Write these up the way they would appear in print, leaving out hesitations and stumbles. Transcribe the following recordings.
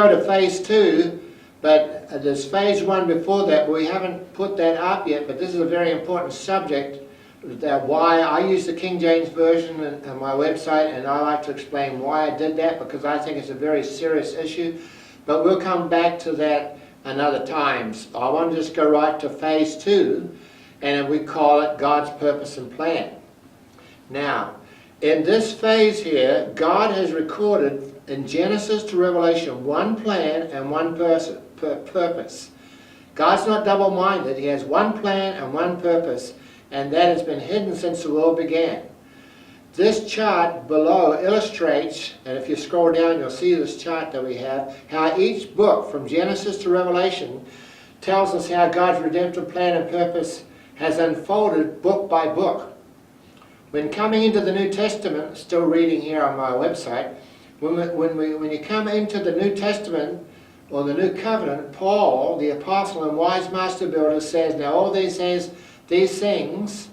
go to phase 2, but there's phase 1 before that, but we haven't put that up yet, but this is a very important subject, that why I use the King James Version on my website, and I like to explain why I did that, because I think it's a very serious issue, but we'll come back to that another time. So I want to just go right to phase 2, and we call it God's purpose and plan. Now, in this phase here, God has recorded in Genesis to Revelation one plan and one purpose. God's not double-minded. He has one plan and one purpose, and that has been hidden since the world began. This chart below illustrates, and if you scroll down you'll see this chart that we have, how each book from Genesis to Revelation tells us how God's redemptive plan and purpose has unfolded book by book. When coming into the New Testament, still reading here on my website, when you come into the New Testament or the New Covenant, Paul, the apostle and wise master builder, says, now all these things,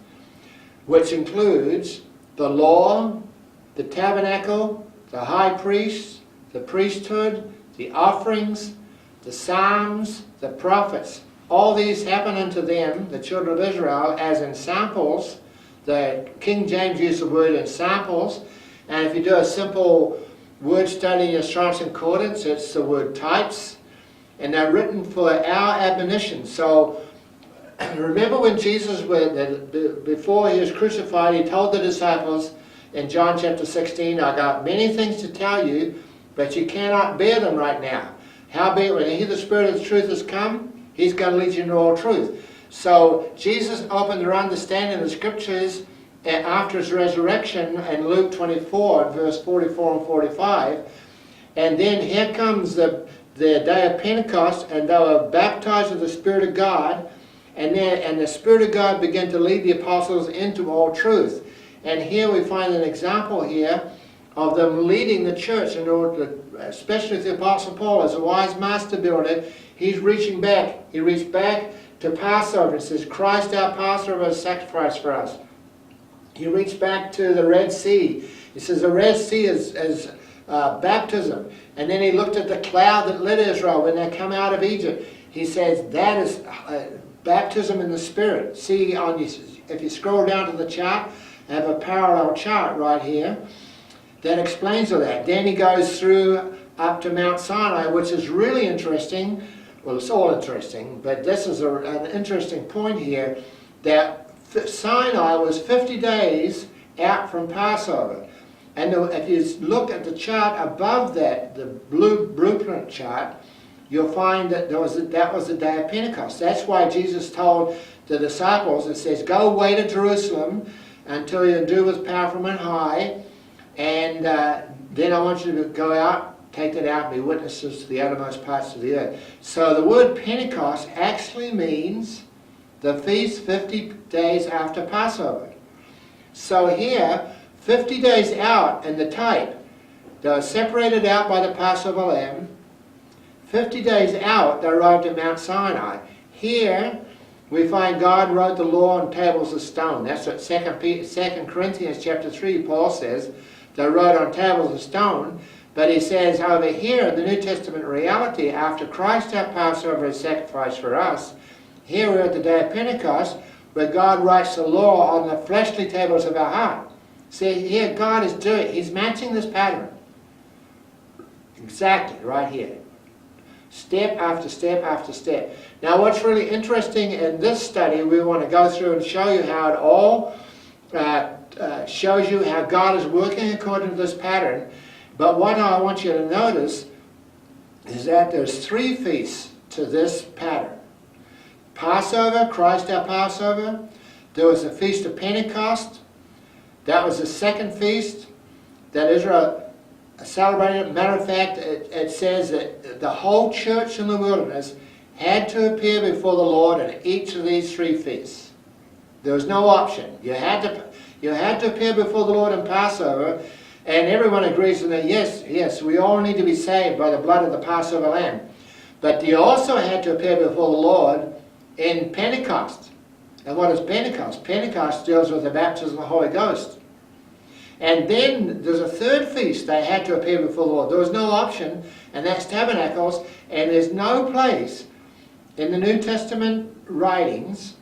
which includes the law, the tabernacle, the high priest, the priesthood, the offerings, the psalms, the prophets, all these happen unto them, the children of Israel, as in samples. The King James used the word in samples, and if you do a simple word study in your Strong's Concordance, it's the word types, and they're written for our admonition. So remember when Jesus, before he was crucified, he told the disciples in John chapter 16, I got many things to tell you, but you cannot bear them right now. Howbeit, when he, the Spirit of the truth, has come, he's going to lead you into all truth. So Jesus opened their understanding of the Scriptures after his resurrection in Luke 24, verse 44 and 45. And then here comes the day of Pentecost, and they were baptized with the Spirit of God. And the Spirit of God began to lead the apostles into all truth. And here we find an example here of them leading the church in order to, especially with the Apostle Paul as a wise master builder, he's reaching back. He reached back to Passover. It says, Christ our Passover was sacrificed for us. He reached back to the Red Sea. He says the Red Sea is baptism. And then he looked at the cloud that lit Israel when they come out of Egypt. He says that is baptism in the Spirit. See, if you scroll down to the chart, I have a parallel chart right here that explains all that. Then he goes through up to Mount Sinai, which is really interesting. Well, it's all interesting, but this is an interesting point here, that Sinai was 50 days out from Passover. And if you look at the chart above that, the blue blueprint chart, you'll find that that was the day of Pentecost. That's why Jesus told the disciples, it says, go wait at Jerusalem until you're endued with power from on high, and then I want you to go out, take that out, and be witnesses to the uttermost parts of the earth. So the word Pentecost actually means the feast 50 days after Passover. So here, 50 days out in the type, they were separated out by the Passover lamb. 50 days out, they arrived at Mount Sinai. Here, we find God wrote the law on tables of stone. That's what 2 Corinthians chapter 3, Paul says. They wrote on tables of stone. But he says over here in the New Testament reality, after Christ our Passover is sacrificed for us, here we're at the day of Pentecost, where God writes the law on the fleshly tables of our heart. See, here God is doing, he's matching this pattern. Exactly, right here. Step after step after step. Now what's really interesting in this study, we want to go through and show you how it all shows you how God is working according to this pattern. But what I want you to notice is that there's 3 feasts to this pattern. Passover, Christ our Passover. There was the Feast of Pentecost. That was the second feast that Israel celebrated. Matter of fact, it says that the whole church in the wilderness had to appear before the Lord in each of these 3 feasts. There was no option. You had to appear before the Lord in Passover, and everyone agrees that yes, we all need to be saved by the blood of the Passover lamb. But you also had to appear before the Lord in Pentecost. And what is Pentecost? Pentecost deals with the baptism of the Holy Ghost. And then there's a third feast they had to appear before the Lord. There was no option, and that's Tabernacles. And there's no place in the New Testament writings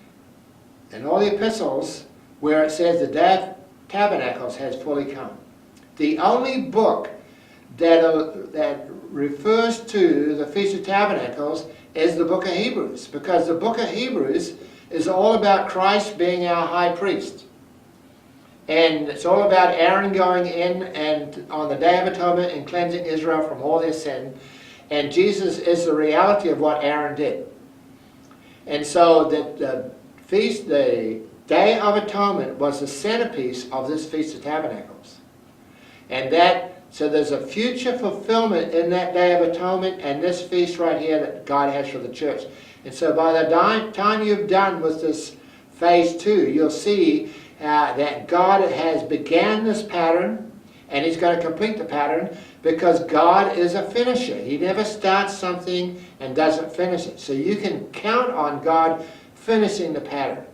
and all the epistles where it says the day of Tabernacles has fully come. The only book that refers to the Feast of Tabernacles is the book of Hebrews, because the book of Hebrews is all about Christ being our high priest. And it's all about Aaron going in and on the Day of Atonement and cleansing Israel from all their sin. And Jesus is the reality of what Aaron did. And so the feast, the Day of Atonement, was the centerpiece of this Feast of Tabernacles. And so there's a future fulfillment in that Day of Atonement and this feast right here that God has for the church. And so by the time you've done with this phase 2, you'll see that God has began this pattern, and He's going to complete the pattern, because God is a finisher. He never starts something and doesn't finish it. So you can count on God finishing the pattern.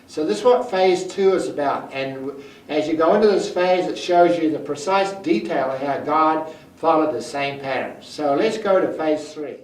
So this is what phase 2 is about. And as you go into this phase, it shows you the precise detail of how God followed the same pattern. So let's go to phase 3.